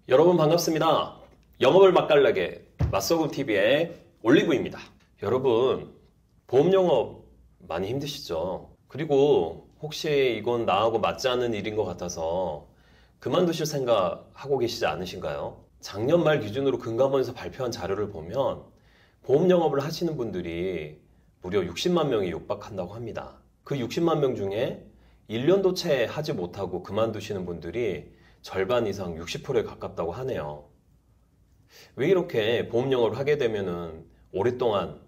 여러분 반갑습니다. 영업을 맛깔나게 맛소금TV의 올리브입니다. 여러분 보험 영업 많이 힘드시죠? 그리고 혹시 이건 나하고 맞지 않는 일인 것 같아서 그만두실 생각 하고 계시지 않으신가요? 작년 말 기준으로 금감원에서 발표한 자료를 보면 보험 영업을 하시는 분들이 무려 60만 명이 육박한다고 합니다. 그 60만 명 중에 1년도 채 하지 못하고 그만두시는 분들이 절반 이상 60%에 가깝다고 하네요. 왜 이렇게 보험 영업을 하게 되면은 오랫동안,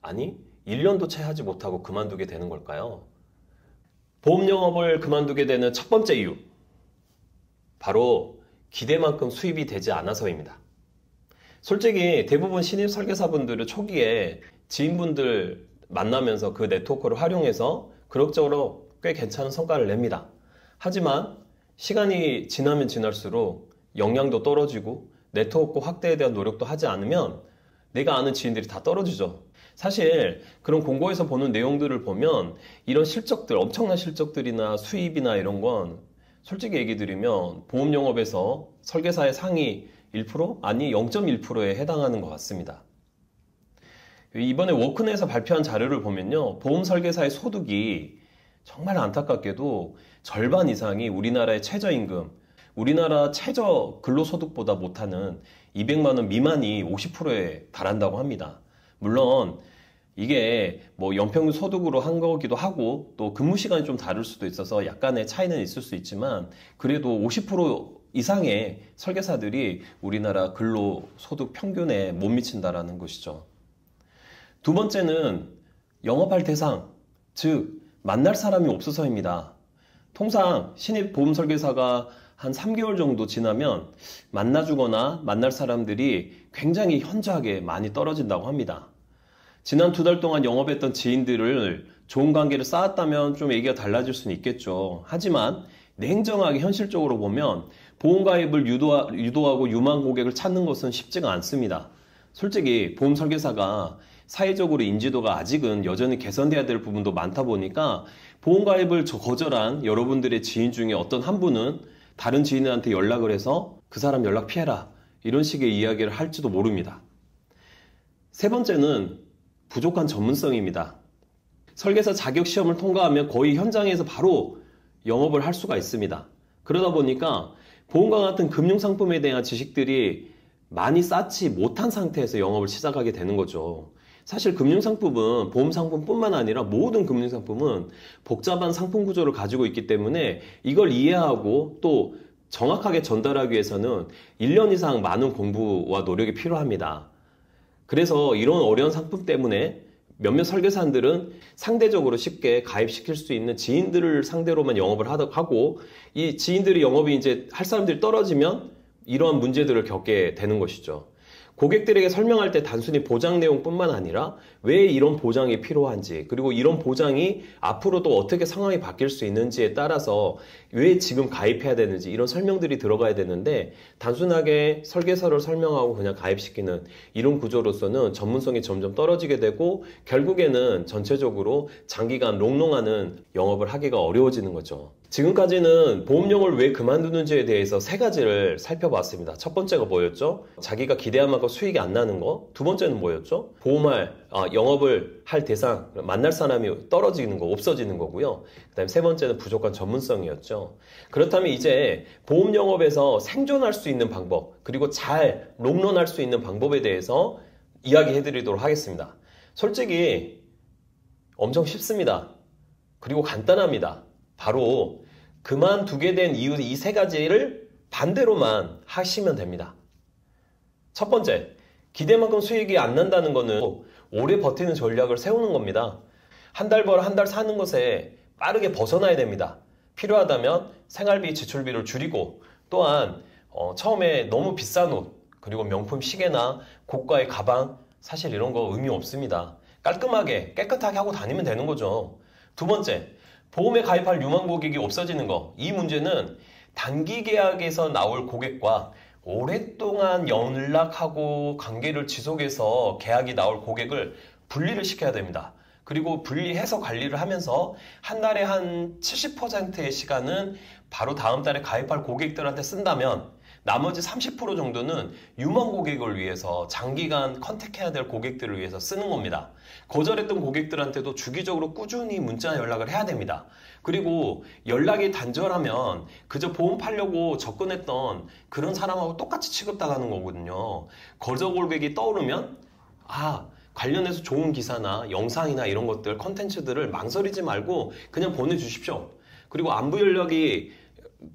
아니 1년도 채 하지 못하고 그만두게 되는 걸까요? 보험 영업을 그만두게 되는 첫 번째 이유, 바로 기대만큼 수입이 되지 않아서입니다. 솔직히 대부분 신입 설계사분들은 초기에 지인분들 만나면서 그 네트워크를 활용해서 그럭저럭 꽤 괜찮은 성과를 냅니다. 하지만 시간이 지나면 지날수록 역량도 떨어지고 네트워크 확대에 대한 노력도 하지 않으면 내가 아는 지인들이 다 떨어지죠. 사실 그런 공고에서 보는 내용들을 보면 이런 실적들, 엄청난 실적들이나 수입이나 이런 건 솔직히 얘기 드리면 보험 영업에서 설계사의 상위 1%? 아니 0.1%에 해당하는 것 같습니다. 이번에 워크넷에서 발표한 자료를 보면요, 보험 설계사의 소득이 정말 안타깝게도 절반 이상이 우리나라의 최저임금, 우리나라 최저 근로소득보다 못하는 200만 원 미만이 50%에 달한다고 합니다. 물론 이게 뭐 연평균 소득으로 한 거기도 하고 또 근무 시간이 좀 다를 수도 있어서 약간의 차이는 있을 수 있지만 그래도 50% 이상의 설계사들이 우리나라 근로소득 평균에 못 미친다라는 것이죠. 두 번째는 영업할 대상, 즉 만날 사람이 없어서입니다. 통상 신입 보험 설계사가 한 3개월 정도 지나면 만나주거나 만날 사람들이 굉장히 현저하게 많이 떨어진다고 합니다. 지난 2달 동안 영업했던 지인들을 좋은 관계를 쌓았다면 좀 얘기가 달라질 수는 있겠죠. 하지만 냉정하게 현실적으로 보면 보험가입을 유도하고 유망 고객을 찾는 것은 쉽지가 않습니다. 솔직히 보험 설계사가 사회적으로 인지도가 아직은 여전히 개선돼야 될 부분도 많다 보니까 보험가입을 거절한 여러분들의 지인 중에 어떤 한 분은 다른 지인한테 연락을 해서 그 사람 연락 피해라 이런 식의 이야기를 할지도 모릅니다. 세 번째는 부족한 전문성입니다. 설계사 자격 시험을 통과하면 거의 현장에서 바로 영업을 할 수가 있습니다. 그러다 보니까 보험과 같은 금융상품에 대한 지식들이 많이 쌓지 못한 상태에서 영업을 시작하게 되는 거죠. 사실 금융상품은 보험상품뿐만 아니라 모든 금융상품은 복잡한 상품 구조를 가지고 있기 때문에 이걸 이해하고 또 정확하게 전달하기 위해서는 1년 이상 많은 공부와 노력이 필요합니다. 그래서 이런 어려운 상품 때문에 몇몇 설계사들은 상대적으로 쉽게 가입시킬 수 있는 지인들을 상대로만 영업을 하고 이 지인들이 영업이 이제 할 사람들이 떨어지면 이러한 문제들을 겪게 되는 것이죠. 고객들에게 설명할 때 단순히 보장 내용뿐만 아니라 왜 이런 보장이 필요한지, 그리고 이런 보장이 앞으로도 어떻게 상황이 바뀔 수 있는지에 따라서 왜 지금 가입해야 되는지 이런 설명들이 들어가야 되는데 단순하게 설계서를 설명하고 그냥 가입시키는 이런 구조로서는 전문성이 점점 떨어지게 되고 결국에는 전체적으로 장기간 롱롱하는 영업을 하기가 어려워지는 거죠. 지금까지는 보험용을 왜 그만두는지에 대해서 3가지를 살펴봤습니다. 첫 번째가 뭐였죠? 자기가 기대한 만큼 수익이 안 나는 거. 두 번째는 뭐였죠? 영업을 할 대상, 만날 사람이 떨어지는 거, 없어지는 거고요. 그 다음에 세 번째는 부족한 전문성이었죠. 그렇다면 이제 보험 영업에서 생존할 수 있는 방법, 그리고 잘 롱런할 수 있는 방법에 대해서 이야기해 드리도록 하겠습니다. 솔직히 엄청 쉽습니다. 그리고 간단합니다. 바로 그만두게 된 이유 이 3가지를 반대로만 하시면 됩니다. 첫 번째, 기대만큼 수익이 안 난다는 거는 오래 버티는 전략을 세우는 겁니다. 한 달 벌어 한 달 사는 것에 빠르게 벗어나야 됩니다. 필요하다면 생활비, 지출비를 줄이고 또한 처음에 너무 비싼 옷, 그리고 명품 시계나 고가의 가방, 사실 이런 거 의미 없습니다. 깔끔하게 깨끗하게 하고 다니면 되는 거죠. 두 번째, 보험에 가입할 유망 고객이 없어지는 거. 이 문제는 단기 계약에서 나올 고객과 오랫동안 연락하고 관계를 지속해서 계약이 나올 고객을 분리를 시켜야 됩니다. 그리고 분리해서 관리를 하면서 한 달에 한 70%의 시간은 바로 다음 달에 가입할 고객들한테 쓴다면 나머지 30% 정도는 유망 고객을 위해서 장기간 컨택해야 될 고객들을 위해서 쓰는 겁니다. 거절했던 고객들한테도 주기적으로 꾸준히 문자 연락을 해야 됩니다. 그리고 연락이 단절하면 그저 보험 팔려고 접근했던 그런 사람하고 똑같이 취급당하는 거거든요. 거절 고객이 떠오르면 관련해서 좋은 기사나 영상이나 이런 것들, 컨텐츠들을 망설이지 말고 그냥 보내주십시오. 그리고 안부 연락이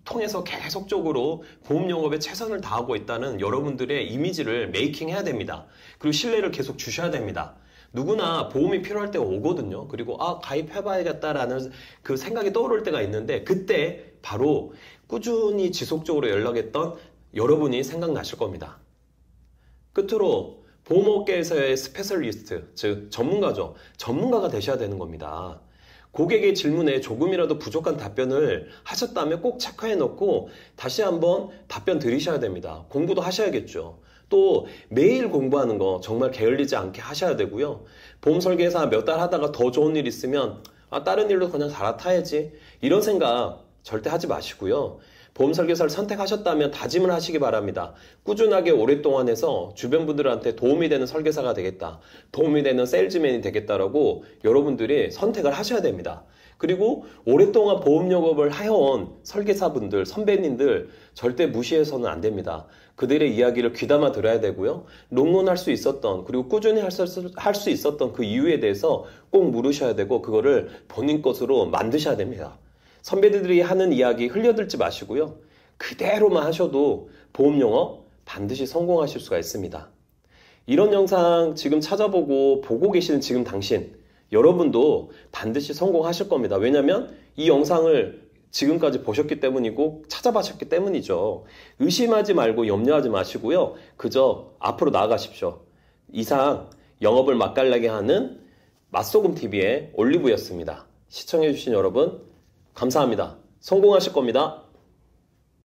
통해서 계속적으로 보험 영업에 최선을 다하고 있다는 여러분들의 이미지를 메이킹 해야 됩니다. 그리고 신뢰를 계속 주셔야 됩니다. 누구나 보험이 필요할 때가 오거든요. 그리고 가입해봐야겠다라는 그 생각이 떠오를 때가 있는데 그때 바로 꾸준히 지속적으로 연락했던 여러분이 생각나실 겁니다. 끝으로 보험업계에서의 스페셜리스트, 즉 전문가죠. 전문가가 되셔야 되는 겁니다. 고객의 질문에 조금이라도 부족한 답변을 하셨다면 꼭 체크해 놓고 다시 한번 답변 드리셔야 됩니다. 공부도 하셔야겠죠. 또 매일 공부하는 거 정말 게을리지 않게 하셔야 되고요. 보험 설계사 몇 달 하다가 더 좋은 일 있으면 다른 일로 그냥 갈아타야지 이런 생각 절대 하지 마시고요. 보험 설계사를 선택하셨다면 다짐을 하시기 바랍니다. 꾸준하게 오랫동안 해서 주변 분들한테 도움이 되는 설계사가 되겠다. 도움이 되는 세일즈맨이 되겠다라고 여러분들이 선택을 하셔야 됩니다. 그리고 오랫동안 보험 영업을 해온 설계사분들, 선배님들 절대 무시해서는 안 됩니다. 그들의 이야기를 귀담아 들어야 되고요. 롱런할 수 있었던 그리고 꾸준히 할 수 있었던 그 이유에 대해서 꼭 물으셔야 되고 그거를 본인 것으로 만드셔야 됩니다. 선배들이 하는 이야기 흘려들지 마시고요. 그대로만 하셔도 보험 영업 반드시 성공하실 수가 있습니다. 이런 영상 지금 찾아보고 보고 계시는 지금 당신, 여러분도 반드시 성공하실 겁니다. 왜냐하면 이 영상을 지금까지 보셨기 때문이고 찾아보셨기 때문이죠. 의심하지 말고 염려하지 마시고요. 그저 앞으로 나아가십시오. 이상 영업을 맛깔나게 하는 맛소금TV의 올리브였습니다. 시청해주신 여러분 감사합니다. 성공하실 겁니다.